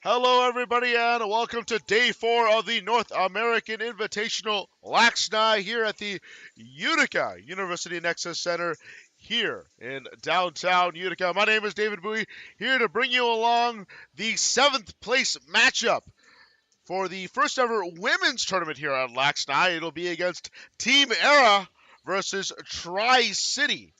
Hello, everybody, and welcome to Day 4 of the North American Invitational LAXNAI here at the Utica University Nexus Center here in downtown Utica. My name is David Bowie, here to bring you along the 7th place matchup for the first ever women's tournament here at LAXNAI. It'll be against Team Eire versus Tri-City.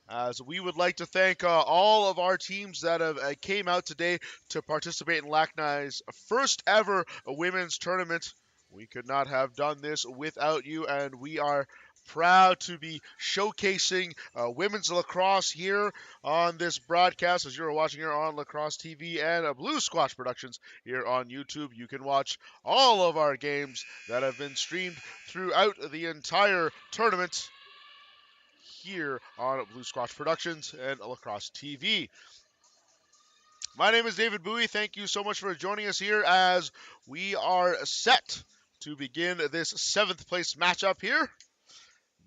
As we would like to thank all of our teams that have came out today to participate in LAXNAI's first ever women's tournament. We could not have done this without you, and we are proud to be showcasing women's lacrosse here on this broadcast. As you're watching here on Lacrosse TV and Blue Squash Productions here on YouTube, you can watch all of our games that have been streamed throughout the entire tournament here on Blue Squash Productions and Lacrosse TV. My name is David Bowie. Thank you so much for joining us here as we are set to begin this 7th place matchup here.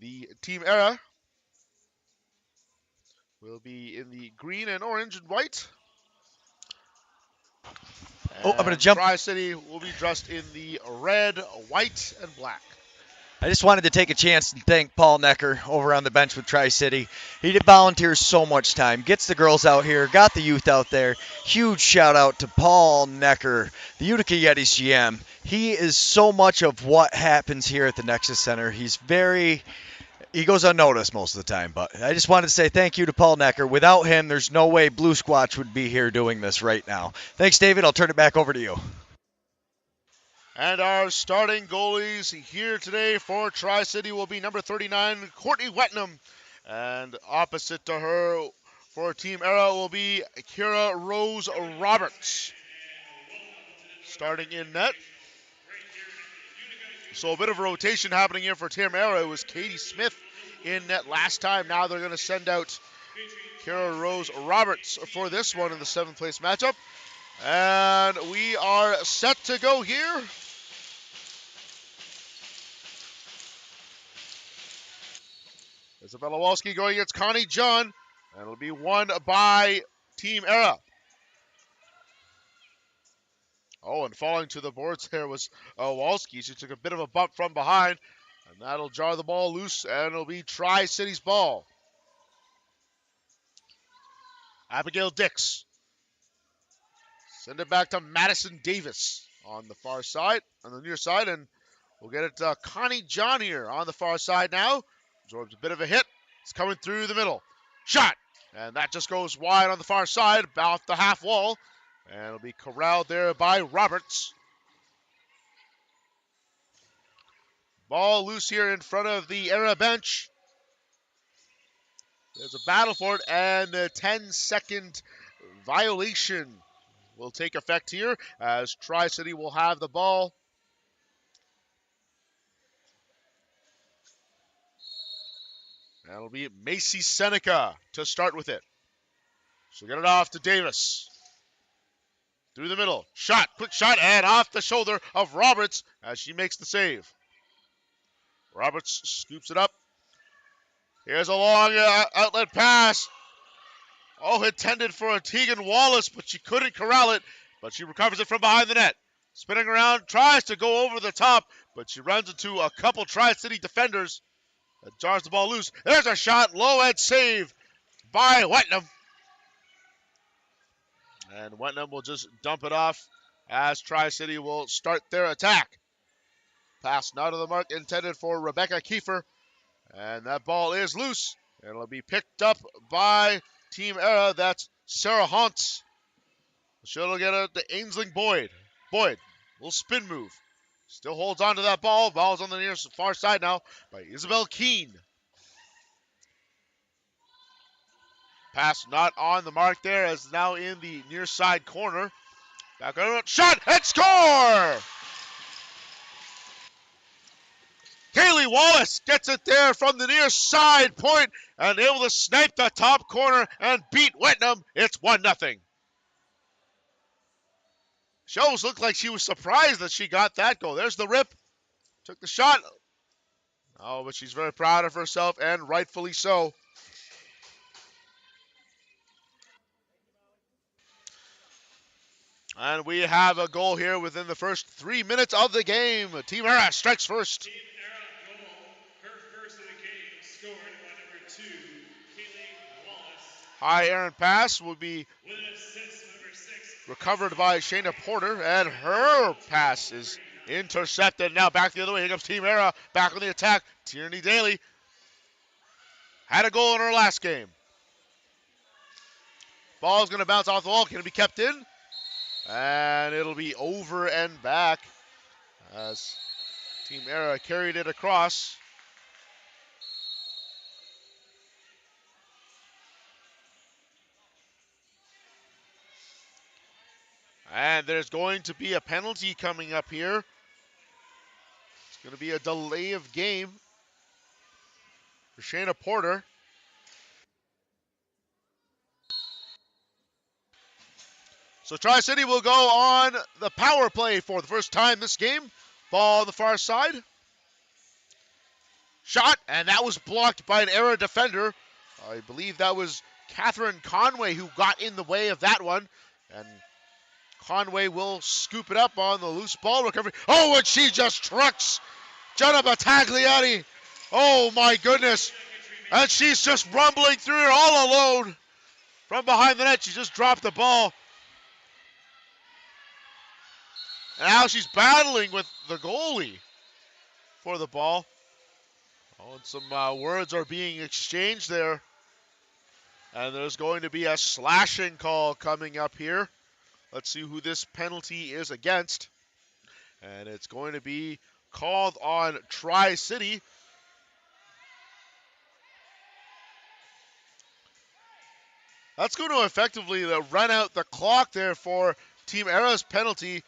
The Team Eire will be in the green and orange and white. I'm going to jump. Tri-City will be dressed in the red, white, and black. I just wanted to take a chance and thank Paul Necker over on the bench with Tri-City. He volunteers so much time, gets the girls out here, got the youth out there. Huge shout out to Paul Necker, the Utica Yetis GM. He is so much of what happens here at the Nexus Center. He goes unnoticed most of the time, but I just wanted to say thank you to Paul Necker. Without him, there's no way Blue Squatch would be here doing this right now. Thanks, David. I'll turn it back over to you. And our starting goalies here today for Tri-City will be number 39, Courtney Wetnam. And opposite to her for Team Eire will be Kira Rose Roberts. Starting in net. So a bit of a rotation happening here for Team Eire. It was Katie Smith in net last time. Now they're going to send out Kira Rose Roberts for this one in the 7th place matchup. And we are set to go here. Isabella Walski going against Connie John, and it'll be won by Team Eire. Oh, and falling to the boards there was Walski. She took a bit of a bump from behind, and that'll jar the ball loose, and it'll be Tri-City's ball. Abigail Dix. Send it back to Madison Davis on the far side, on the near side, and we'll get it to Connie John here on the far side now. Absorbs a bit of a hit. It's coming through the middle. Shot! And that just goes wide on the far side, off the half wall. And it'll be corralled there by Roberts. Ball loose here in front of the Eire bench. There's a battle for it, and a 10-second violation will take effect here as Tri-City will have the ball. That'll be Macy Seneca to start with it. She'll get it off to Davis. Through the middle. Shot. Quick shot. And off the shoulder of Roberts as she makes the save. Roberts scoops it up. Here's a long outlet pass. Oh, intended for a Tegan Wallace, but she couldn't corral it. But she recovers it from behind the net. Spinning around. Tries to go over the top, but she runs into a couple Tri-City defenders. That jars the ball loose. There's a shot. Low edge save by Wetnam. And Wetnam will just dump it off as Tri-City will start their attack. Pass not to the mark, intended for Rebecca Kiefer. And that ball is loose. And it'll be picked up by Team Eire. That's Sarah Hauntz. She'll get it to Ainsling Boyd. Boyd, little spin move. Still holds on to that ball. Ball's on the near far side now by Isabel Keene. Pass not on the mark there, as now in the near side corner. Back on shot and score! Kaylee Wallace gets it there from the near side point and able to snipe the top corner and beat Wetnam. It's 1-0. She almost looked like she was surprised that she got that goal. There's the rip. Took the shot. Oh, but she's very proud of herself, and rightfully so. And we have a goal here within the first 3 minutes of the game. Team Eire strikes first. Team Eire goal, her first of the game, scored by number 2, Kaylee Wallace. High errant pass will be With an assist, number 6. recovered by Shayna Porter, and her pass is intercepted. Now back the other way. Here comes Team Eire back on the attack. Tierney Daly had a goal in her last game. Ball is going to bounce off the wall. Can it be kept in? And it'll be over and back as Team Eire carried it across. And there's going to be a penalty coming up here. It's going to be a delay of game for Shayna Porter. So Tri-City will go on the power play for the first time this game. Ball on the far side. Shot, and that was blocked by an Eire defender. I believe that was Catherine Conway who got in the way of that one. And Conway will scoop it up on the loose ball recovery. Oh, and she just trucks Jenna Battagliati. Oh, my goodness. And she's just rumbling through it all alone. From behind the net, she just dropped the ball. And now she's battling with the goalie for the ball. Oh, and some words are being exchanged there. And there's going to be a slashing call coming up here. Let's see who this penalty is against. And it's going to be called on Tri-City. That's going to effectively run out the clock there for Team Eire's penalty,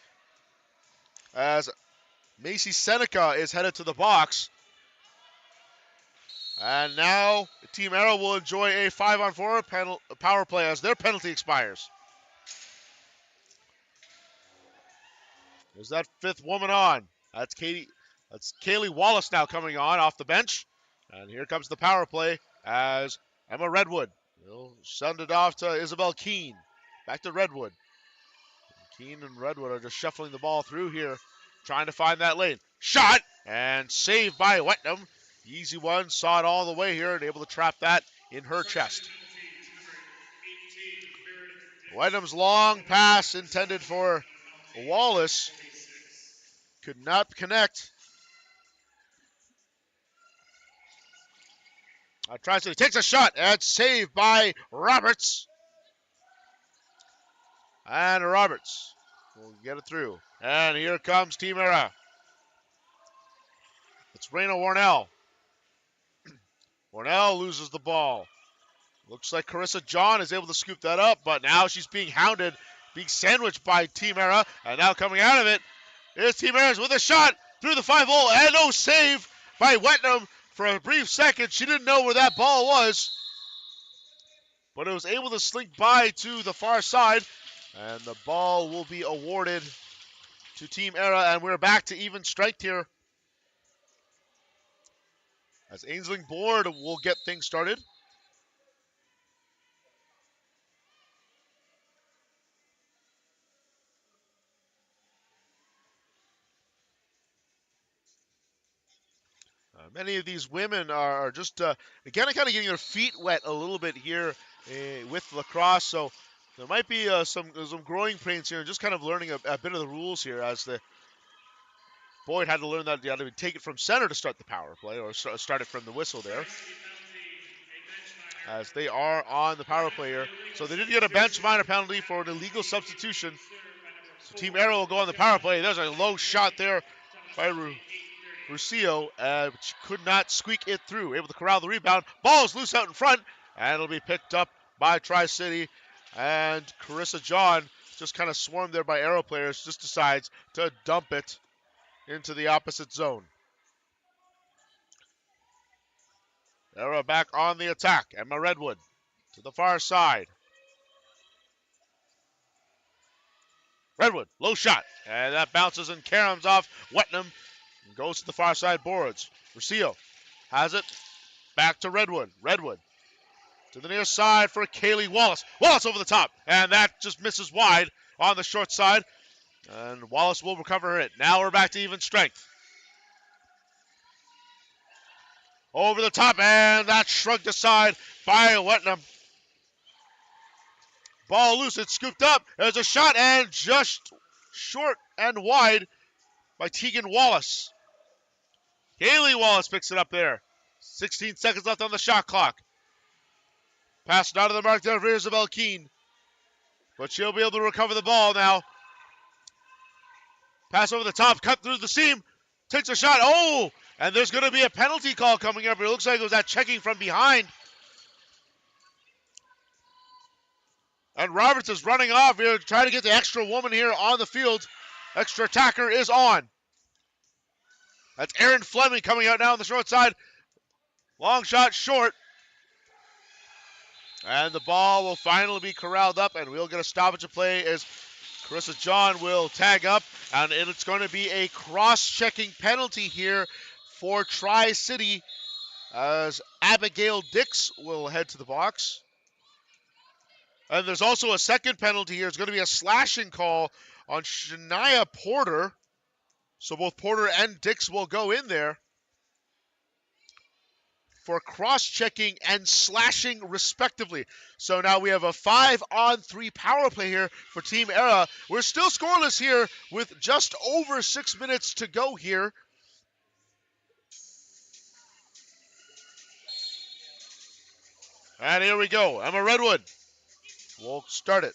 as Macy Seneca is headed to the box. And now Team Eire will enjoy a 5-on-4 power play as their penalty expires. There's that fifth woman on. That's Kaylee Wallace now coming on off the bench. And here comes the power play as Emma Redwood will send it off to Isabel Keene. Back to Redwood. Keene and Redwood are just shuffling the ball through here, trying to find that lane. Shot! And saved by Wetnam. The easy one, saw it all the way here and able to trap that in her chest. Wetnam's long pass intended for Wallace could not connect. Tries to takes a shot and saved by Roberts. And Roberts will get it through. And here comes Team Eire. It's Raina Warnell. Warnell loses the ball. Looks like Carissa John is able to scoop that up, but now she's being hounded, being sandwiched by Team Eire. And now coming out of it is Team Eire with a shot through the 5-hole. And no save by Wetnam. For a brief second, she didn't know where that ball was, but it was able to slink by to the far side, and the ball will be awarded to Team Eire, and we're back to even strength here. As Ainsling Board will get things started. Many of these women are just, again, kind of getting their feet wet a little bit here with lacrosse. So there might be some growing pains here and just kind of learning a bit of the rules here as the Boyd had to learn that you had to take it from center to start the power play or start it from the whistle there. As they are on the power play here. So they did get a bench minor penalty for an illegal substitution. So Team Eire will go on the power play. There's a low shot there by Ruscio, which could not squeak it through. Able to corral the rebound. Ball is loose out in front, and it'll be picked up by Tri-City. And Carissa John, just kind of swarmed there by Eire players, just decides to dump it into the opposite zone. Eire back on the attack. Emma Redwood to the far side. Redwood, low shot, and that bounces and caroms off Wetnam. Goes to the far side boards. Ruscio has it. Back to Redwood. Redwood to the near side for Kaylee Wallace. Wallace over the top. And that just misses wide on the short side. And Wallace will recover it. Now we're back to even strength. Over the top. And that shrugged aside by Wetnam. Ball loose. It's scooped up. There's a shot. And just short and wide by Tegan Wallace. Kaylee Wallace picks it up there. 16 seconds left on the shot clock. Passed out of the mark there for Isabel Keene. But she'll be able to recover the ball now. Pass over the top, cut through the seam. Takes a shot. Oh! And there's going to be a penalty call coming up. It looks like it was that checking from behind. And Roberts is running off here, trying to get the extra woman here on the field. Extra attacker is on. That's Erin Fleming coming out now on the short side. Long shot short. And the ball will finally be corralled up, and we'll get a stoppage of play as Carissa John will tag up. And it's going to be a cross-checking penalty here for Tri-City as Abigail Dix will head to the box. And there's also a second penalty here. It's going to be a slashing call on Shania Porter. So both Porter and Dix will go in there for cross-checking and slashing respectively. So now we have a 5-on-3 power play here for Team Eire. We're still scoreless here with just over 6 minutes to go here. And here we go. Emma Redwood will start it.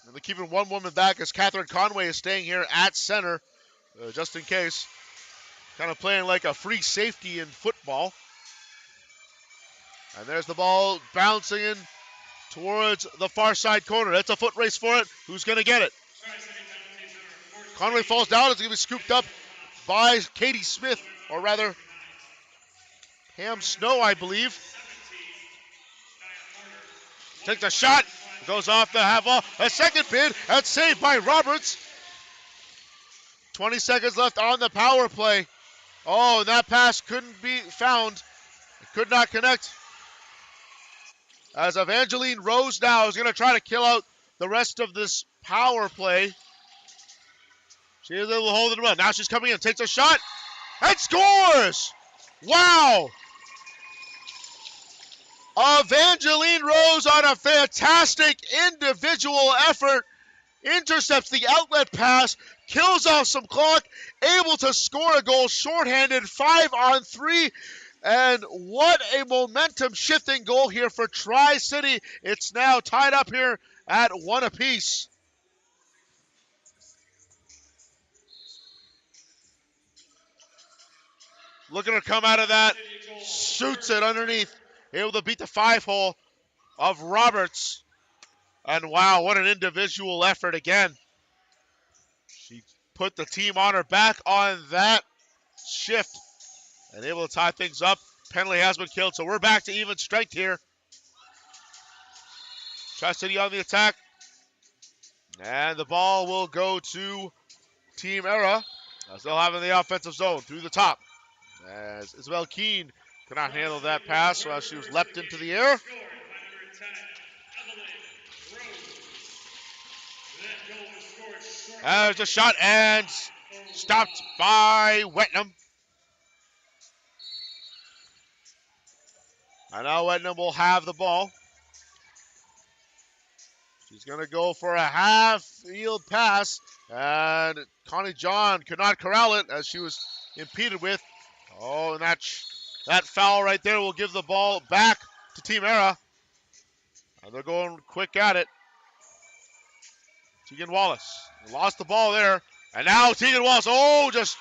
And they're keeping one woman back as Catherine Conway is staying here at center. Just in case. Kind of playing like a free safety in football. And there's the ball bouncing in towards the far side corner. That's a foot race for it. Who's going to get it? Conway falls down. It's going to be scooped up by Katie Smith, or rather Pam Snow, I believe. Takes a shot. Goes off the half wall. A second bid. That's saved by Roberts. 20 seconds left on the power play. Oh, that pass couldn't be found. It could not connect. As Evangeline Rose now is going to try to kill out the rest of this power play. She is able to hold it well. Now she's coming in, takes a shot, and scores! Wow! Evangeline Rose on a fantastic individual effort. Intercepts the outlet pass, kills off some clock, able to score a goal shorthanded, 5-on-3. And what a momentum shifting goal here for Tri-City. It's now tied up here at 1 apiece. Looking to come out of that, shoots it underneath, able to beat the 5-hole of Roberts. And wow, what an individual effort again. She put the team on her back on that shift and able to tie things up. Penalty has been killed, so we're back to even strength here. Tri-City on the attack. And the ball will go to Team Eire. Still having the offensive zone through the top. As Isabel Keene cannot handle that pass while she was leapt into the air. There's a shot and stopped by Wetnam. And now Wetnam will have the ball. She's going to go for a half-field pass. And Connie John could not corral it as she was impeded with. Oh, and that foul right there will give the ball back to Team Eire. And they're going quick at it. Tegan Wallace lost the ball there. And now Tegan Wallace, just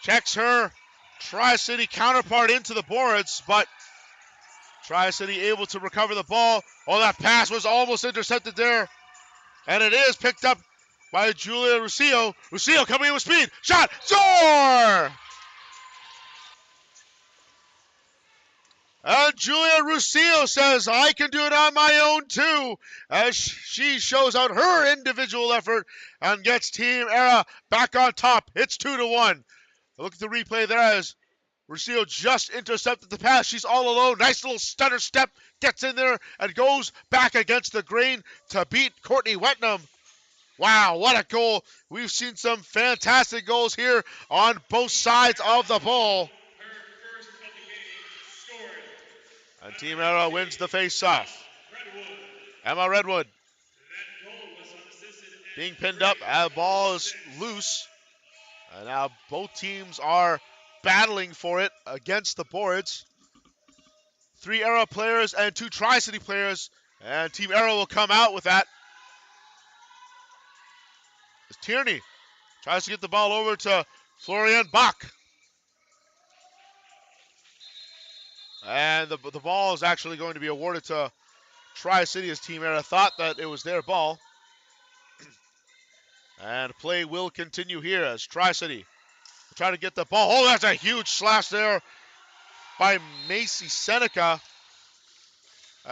checks her Tri-City counterpart into the boards, but Tri-City able to recover the ball. Oh, that pass was almost intercepted there. And it is picked up by Julia Rusillo. Rusillo coming in with speed. Shot, score! And Julia Rusillo says, I can do it on my own too, as she shows out her individual effort and gets Team Eire back on top. It's 2-1. Look at the replay there as Rusillo just intercepted the pass. She's all alone. Nice little stutter step. Gets in there and goes back against the grain to beat Courtney Wetnam. Wow, what a goal. We've seen some fantastic goals here on both sides of the ball. And Team Eire wins the face-off. Emma Redwood being pinned up. The ball is loose. And now both teams are battling for it against the boards. 3 Eire players and 2 Tri-City players. And Team Eire will come out with that. As Tierney tries to get the ball over to Florian Bach. And the ball is actually going to be awarded to Tri-City as Team Eire thought that it was their ball. And play will continue here as Tri-City try to get the ball. Oh, that's a huge slash there by Macy Seneca.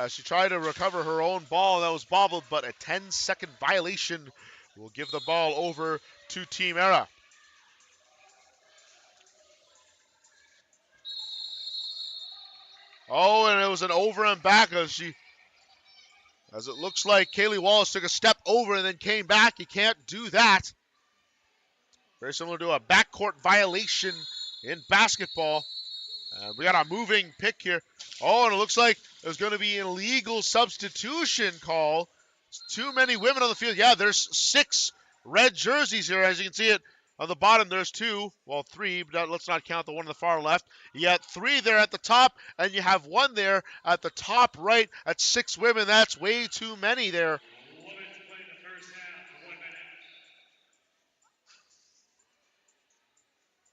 She tried to recover her own ball that was bobbled, but a 10-second violation will give the ball over to Team Eire. Oh, and it was an over and back as it looks like Kaylee Wallace took a step over and then came back. You can't do that. Very similar to a backcourt violation in basketball. We got a moving pick here. Oh, and it looks like there's going to be an illegal substitution call. Too many women on the field. Yeah, there's 6 red jerseys here. As you can see it on the bottom, there's 2. Well, 3, but let's not count the one on the far left. You got 3 there at the top, and you have 1 there at the top right. That's 6 women. That's way too many there.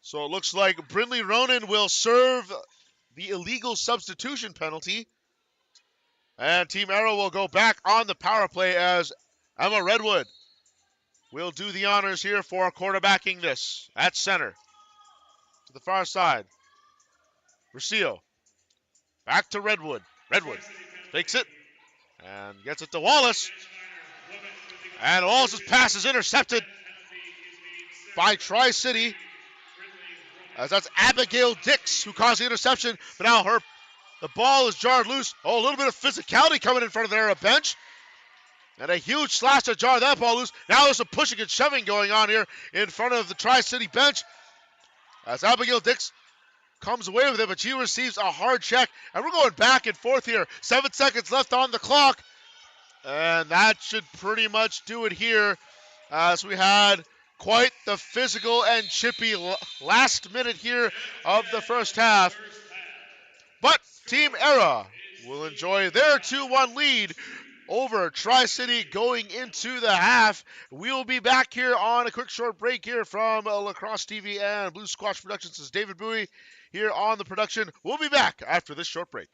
So it looks like Brindley Ronan will serve the illegal substitution penalty. And Team Eire will go back on the power play as Emma Redwood will do the honors here for quarterbacking this at center. To the far side. Rosillo. Back to Redwood. Redwood takes it and gets it to Wallace. And Wallace's pass is intercepted by Tri-City. As that's Abigail Dix who caused the interception, but now the ball is jarred loose. Oh, a little bit of physicality coming in front of their bench. And a huge slash to jar that ball loose. Now there's some pushing and shoving going on here in front of the Tri-City bench. As Abigail Dix comes away with it, but she receives a hard check. And we're going back and forth here. 7 seconds left on the clock. And that should pretty much do it here, as we had quite the physical and chippy last minute here of the first half. But Team Eire will enjoy their 2-1 lead over Tri-City going into the half. We'll be back here on a quick short break here from Lacrosse TV and Blue Squash Productions. This is David Bowie here on the production. We'll be back after this short break.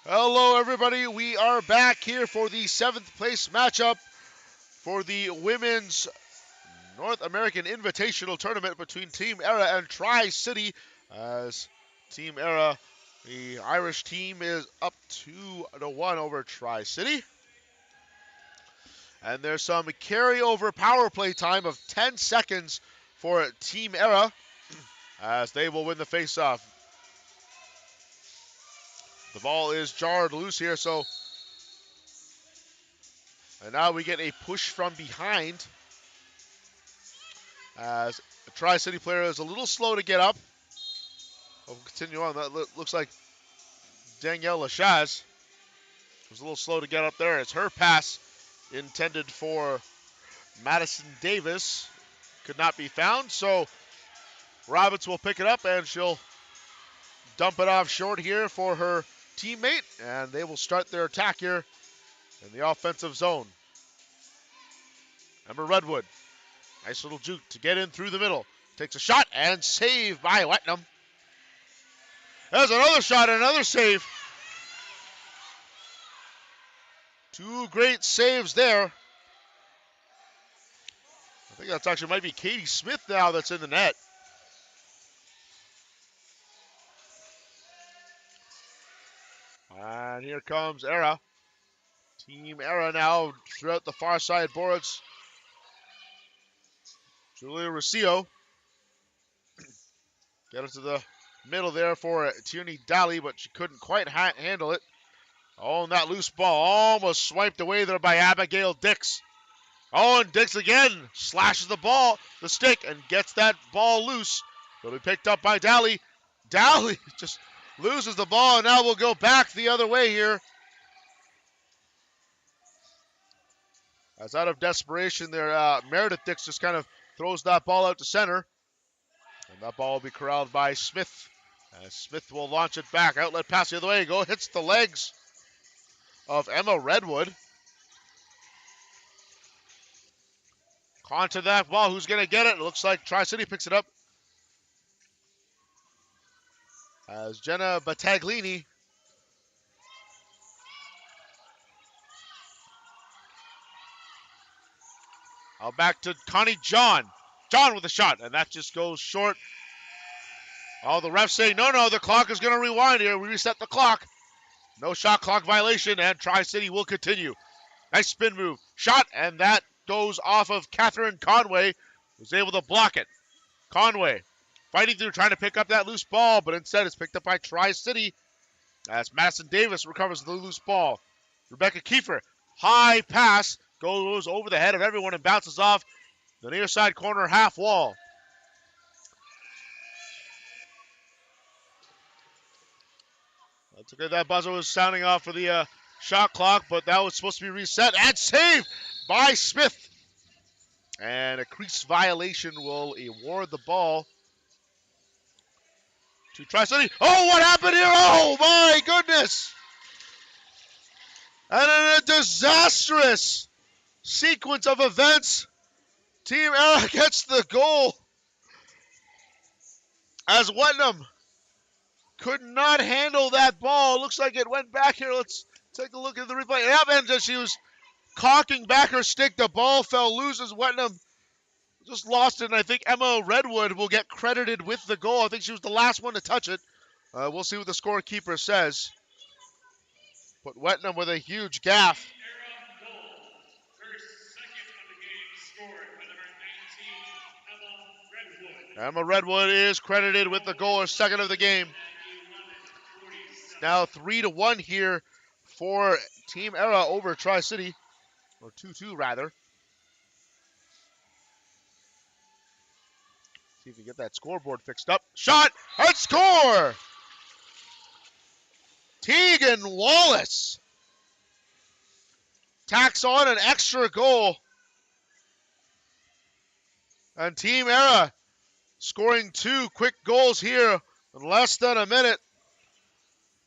Hello, everybody. We are back here for the 7th place matchup for the Women's North American Invitational Tournament between Team Eire and Tri-City. As Team Eire, the Irish team, is up 2-1 over Tri-City. And there's some carryover power play time of 10 seconds for Team Eire as they will win the face-off. The ball is jarred loose here, and now we get a push from behind as the Tri-City player is a little slow to get up. We'll continue on. That looks like Danielle Lachaz was a little slow to get up there. It's her pass intended for Madison Davis. Could not be found, so Roberts will pick it up, and she'll dump it off short here for her teammate, and they will start their attack here in the offensive zone. Emma Redwood, nice little juke to get in through the middle. Takes a shot and save by Wetnam. There's another shot and another save. Two great saves there. I think that's actually might be Katie Smith now that's in the net. And here comes Eire. Team Eire now throughout the far side boards. Julia Rocio. Get it to the middle there for Tierney Daly, but she couldn't quite handle it. Oh, and that loose ball almost swiped away there by Abigail Dix. Oh, and Dix again slashes the stick, and gets that ball loose. It'll be picked up by Daly. Daly just loses the ball, and now we'll go back the other way here. As out of desperation there, Meredith Dix just kind of throws that ball out to center. And that ball will be corralled by Smith. As Smith will launch it back. Outlet pass the other way. Go hits the legs of Emma Redwood. Onto that ball. Who's going to get it? It looks like Tri-City picks it up. As Jenna Battaglini out back to Connie John. John with a shot, and that just goes short. Oh, the refs say, no, the clock is going to rewind here. We reset the clock. No shot clock violation, and Tri-City will continue. Nice spin move. Shot, and that goes off of Catherine Conway, who's able to block it. Conway fighting through, trying to pick up that loose ball, but instead it's picked up by Tri-City as Madison Davis recovers the loose ball. Rebecca Kiefer, high pass, goes over the head of everyone and bounces off the near side corner half wall. That's okay. That buzzer was sounding off for the shot clock, but that was supposed to be reset and saved by Smith. And a crease violation will award the ball to Tri-City. Oh, what happened here? Oh, my goodness. And in a disastrous sequence of events, Team Eire gets the goal as Wetnam could not handle that ball. Looks like it went back here. Let's take a look at the replay. It happened as she was cocking back her stick. The ball fell loose as Wetnam just lost it, and I think Emma Redwood will get credited with the goal. I think she was the last one to touch it. We'll see what the scorekeeper says. But Wetnam with a huge gaff. Emma Redwood is credited with the goal, her second of the game. Now 3-1 here for Team Eire over Tri-City, or 2-2 rather. See if we get that scoreboard fixed up. Shot and score! Tegan Wallace tacks on an extra goal. And Team Eire scoring 2 quick goals here in less than a minute.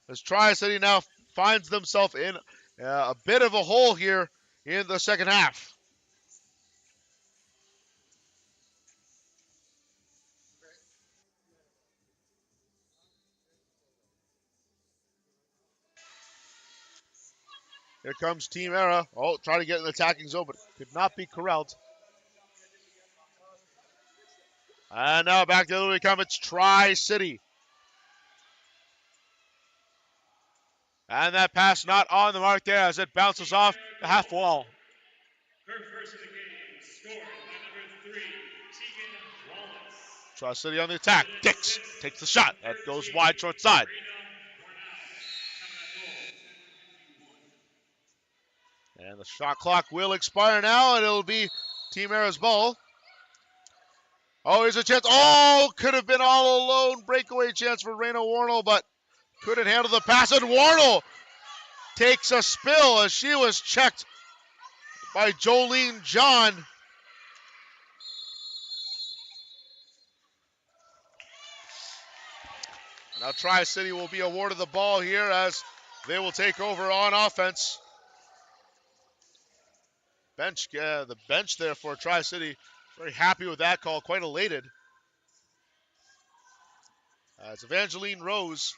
As Tri-City now finds themselves in a bit of a hole here in the second half. Here comes Team Eire. Oh, trying to get in the attacking zone, but could not be corralled. And now back to the other way come. It's Tri-City. And that pass not on the mark there as it bounces off the half wall. Her first of the game, scored by number 3, Tegan Wallace. Tri-City on the attack. Dix takes the shot. That goes wide short side. And the shot clock will expire now, and it'll be Team Eire's ball. Oh, here's a chance. Oh, could have been all alone. Breakaway chance for Raina Warnell, but couldn't handle the pass. And Warnell takes a spill as she was checked by Jolene John. Now Tri-City will be awarded the ball here as they will take over on offense. The bench there for Tri-City, very happy with that call, quite elated. As Evangeline Rose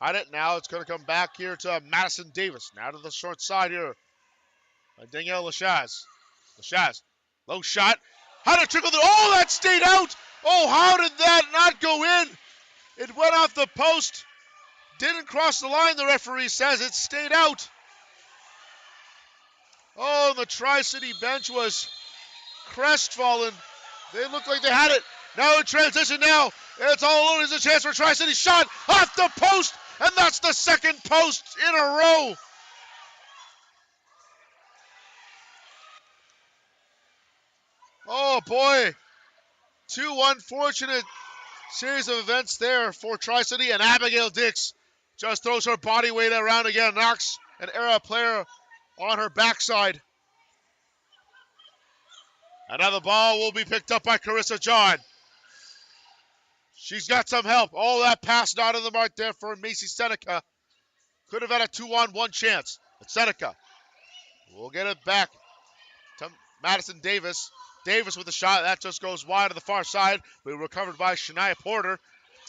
had it now, it's going to come back here to Madison Davis. Now to the short side here. Danielle Lachaz. Lachaz, low shot. How to trickle through? Oh, that stayed out. Oh, how did that not go in? It went off the post. Didn't cross the line, the referee says. It stayed out. Oh, the Tri-City bench was crestfallen. They looked like they had it. Now in transition now. It's all alone. There's a chance for Tri-City. Shot off the post. And that's the second post in a row. Oh, boy. 2 unfortunate series of events there for Tri-City. And Abigail Dix just throws her body weight around again. Knocks an Eire player on her backside. And now the ball will be picked up by Carissa John. She's got some help. Oh, that pass not on the mark there for Macy Seneca. Could have had a 2-on-1 chance. But Seneca will get it back to Madison Davis. Davis with a shot. That just goes wide to the far side. But recovered by Shania Porter.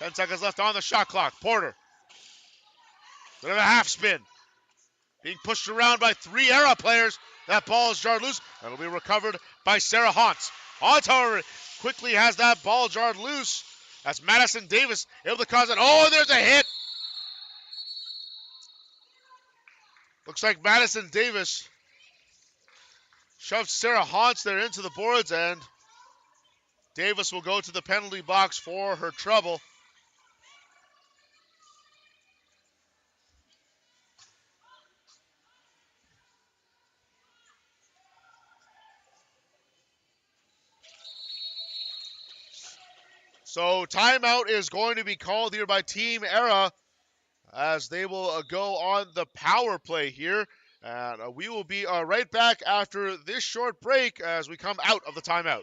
10 seconds left on the shot clock. Porter. Bit of a half spin. Being pushed around by 3 Eire players. That ball is jarred loose. And it'll be recovered by Sarah Hauntz. Hauntz, however, quickly has that ball jarred loose. That's Madison Davis able to cause it. Oh, and there's a hit. Looks like Madison Davis shoved Sarah Hauntz there into the boards, and Davis will go to the penalty box for her trouble. So timeout is going to be called here by Team Eire as they will go on the power play here. And we will be right back after this short break as we come out of the timeout.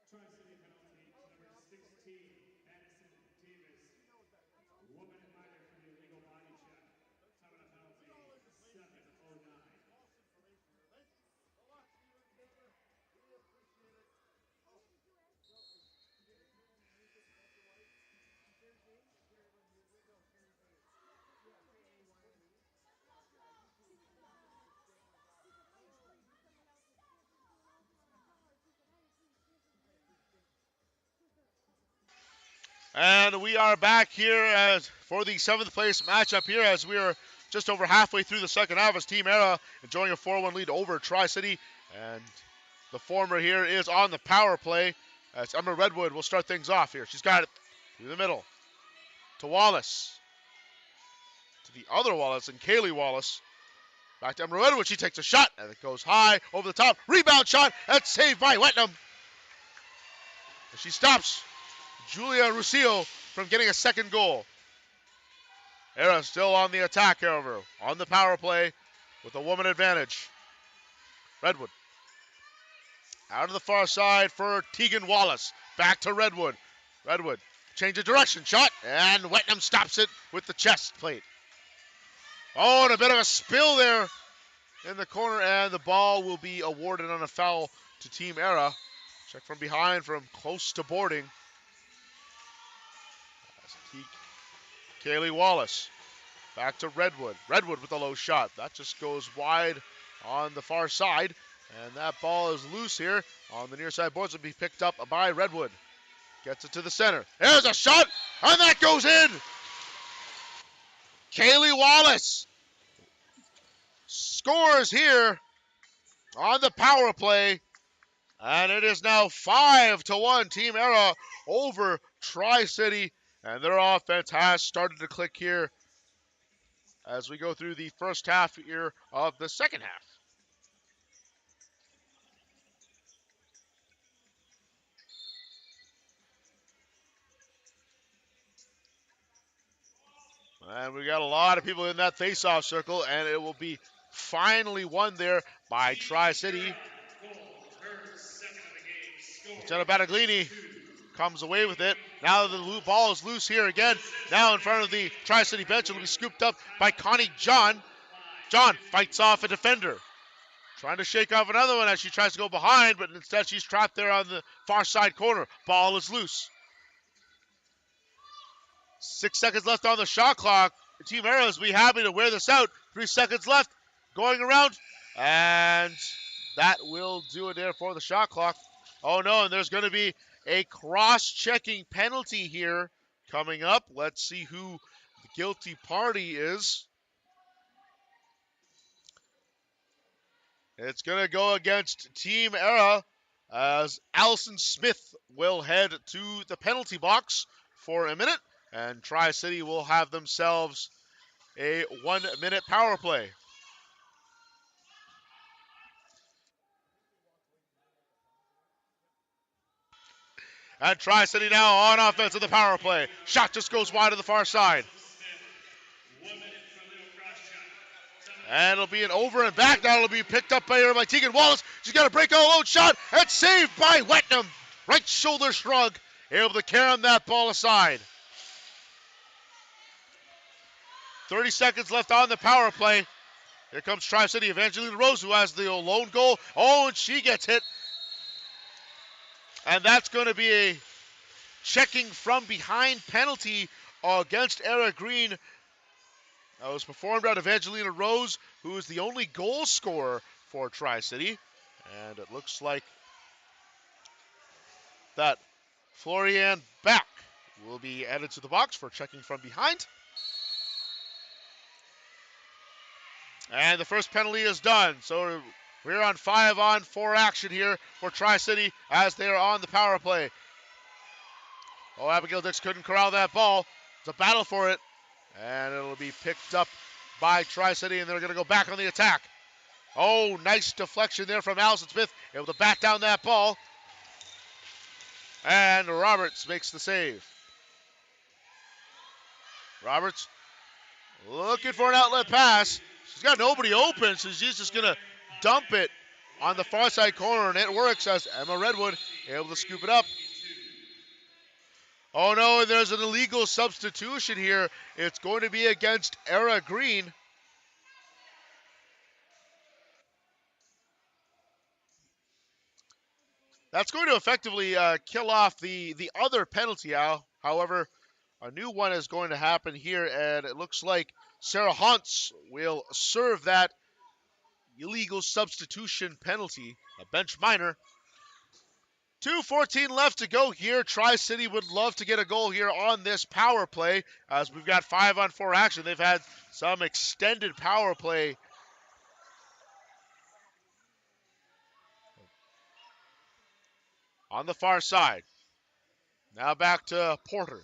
Tri-City penalty to number 16, Madison Davis. Woman minor for the illegal body check. Time of the penalty, 7:09. And we are back here for the 7th place matchup here as we are just over halfway through the second half as Team Eire enjoying a 4-1 lead over Tri-City. And the former here is on the power play as Emma Redwood will start things off here. She's got it through the middle to Wallace. To the other Wallace and Kaylee Wallace. Back to Emma Redwood. She takes a shot and it goes high over the top. Rebound shot and saved by Wetnam. And she stops Julia Rusillo from getting a second goal. Eire still on the attack, however, on the power play with a woman advantage. Redwood. Out of the far side for Tegan Wallace. Back to Redwood. Redwood. Change of direction. Shot. And Wetnam stops it with the chest plate. Oh, and a bit of a spill there in the corner. And the ball will be awarded on a foul to Team Eire. Check from behind from close to boarding. Kaylee Wallace. Back to Redwood. Redwood with a low shot. That just goes wide on the far side. And that ball is loose here on the near side boards. Will be picked up by Redwood. Gets it to the center. There's a shot. And that goes in. Kaylee Wallace scores here on the power play. And it is now 5-1 Team Eire over Tri-City. And their offense has started to click here as we go through the first half here of the second half. And we got a lot of people in that face-off circle, and it will be finally won there by Tri-City. Jenna Battaglini comes away with it. Now the ball is loose here again. Now in front of the Tri-City bench. It'll be scooped up by Connie John. John fights off a defender. Trying to shake off another one as she tries to go behind, but instead she's trapped there on the far side corner. Ball is loose. 6 seconds left on the shot clock. Team Eire will be happy to wear this out. 3 seconds left. Going around. And that will do it there for the shot clock. Oh no, and there's going to be a cross-checking penalty here coming up. Let's see who the guilty party is. It's going to go against Team Eire as Allison Smith will head to the penalty box for a minute. And Tri-City will have themselves a 1-minute power play. And Tri-City now on offense of the power play. Shot just goes wide to the far side. And it'll be an over and back. Now it'll be picked up by Tegan Wallace. She's got a breakout alone shot. And saved by Wetnam. Right shoulder shrug. Able to carry that ball aside. 30 seconds left on the power play. Here comes Tri-City. Evangeline Rose, who has the lone goal. Oh, and she gets hit. And that's going to be a checking from behind penalty against Eire Green. That was performed out of Evangelina Rose, who is the only goal scorer for Tri-City. And it looks like that Florian Back will be added to the box for checking from behind. And the first penalty is done. So we're on 5-on-4 action here for Tri-City as they are on the power play. Oh, Abigail Dix couldn't corral that ball. It's a battle for it. And it'll be picked up by Tri-City, and they're going to go back on the attack. Oh, nice deflection there from Allison Smith. Able to bat down that ball. And Roberts makes the save. Roberts looking for an outlet pass. She's got nobody open, so she's just going to dump it on the far side corner, and it works as Emma Redwood able to scoop it up. Oh no, there's an illegal substitution here. It's going to be against Eire Green. That's going to effectively kill off the other penalty. However, a new one is going to happen here, and it looks like Sarah Huntz will serve that illegal substitution penalty, a bench minor. 2:14 left to go here. Tri-City would love to get a goal here on this power play as we've got 5-on-4 action. They've had some extended power play. On the far side. Now back to Porter.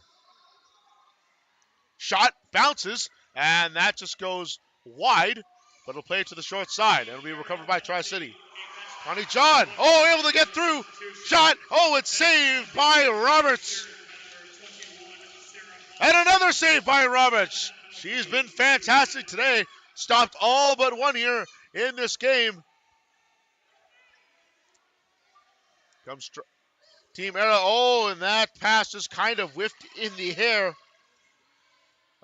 Shot bounces, and that just goes wide, but it'll play it to the short side. It'll be recovered by Tri-City. Connie John, able to get through. Shot, it's saved by Roberts. And another save by Roberts. She's been fantastic today. Stopped all but one here in this game. Comes Team Eire. And that pass just kind of whiffed in the air.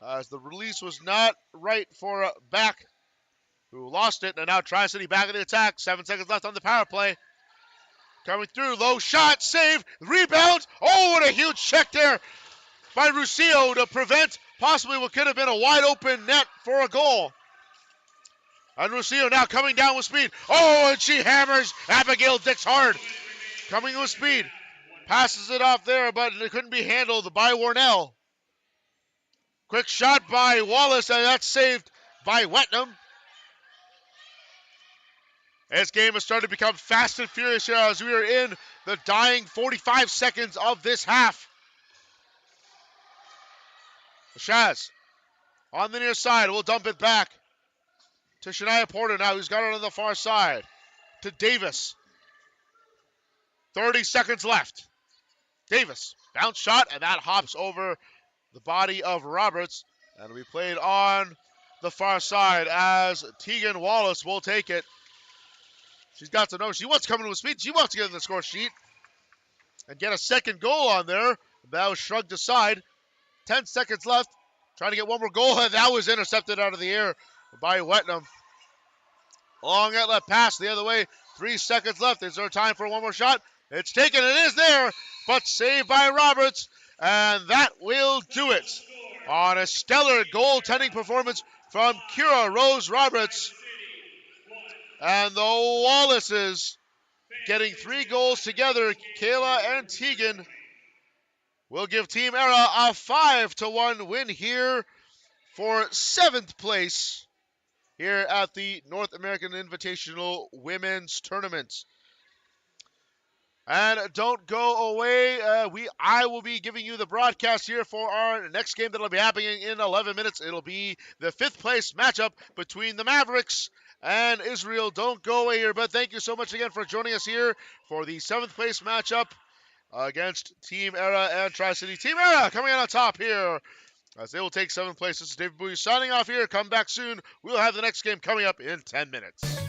As the release was not right for Back, who lost it, and now Tri-City back in the attack. 7 seconds left on the power play. Coming through, low shot, save, rebound. What a huge check there by Russillo to prevent possibly what could have been a wide open net for a goal. And Russillo now coming down with speed. And she hammers Abigail Dix hard. Coming with speed. Passes it off there, but it couldn't be handled by Warnell. Quick shot by Wallace, and that's saved by Wetnam. This game has started to become fast and furious here as we are in the dying 45 seconds of this half. Shaz on the near side will dump it back to Shania Porter now, who's got it on the far side. To Davis. 30 seconds left. Davis, bounce shot, and that hops over the body of Roberts. And will be played on the far side as Tegan Wallace will take it. She's got to know she wants to come in with speed. She wants to get in the score sheet and get a second goal on there. That was shrugged aside. 10 seconds left. Trying to get one more goal. And that was intercepted out of the air by Wetnam. Long outlet pass the other way. 3 seconds left. Is there time for one more shot? It's taken. It is there. But saved by Roberts. And that will do it. On a stellar goaltending performance from Kira Rose Roberts. And the Wallaces getting 3 goals together. Kayla and Tegan will give Team Eire a 5-1 win here for 7th place here at the North American Invitational Women's Tournament. And don't go away. I will be giving you the broadcast here for our next game that'll be happening in 11 minutes. It'll be the 5th place matchup between the Mavericks and Israel. Don't go away here, but thank you so much again for joining us here for the 7th place matchup against Team Eire and Tri-City. Team Eire coming out on top here as they will take 7th place. This is David Bowie signing off here. Come back soon. We'll have the next game coming up in 10 minutes.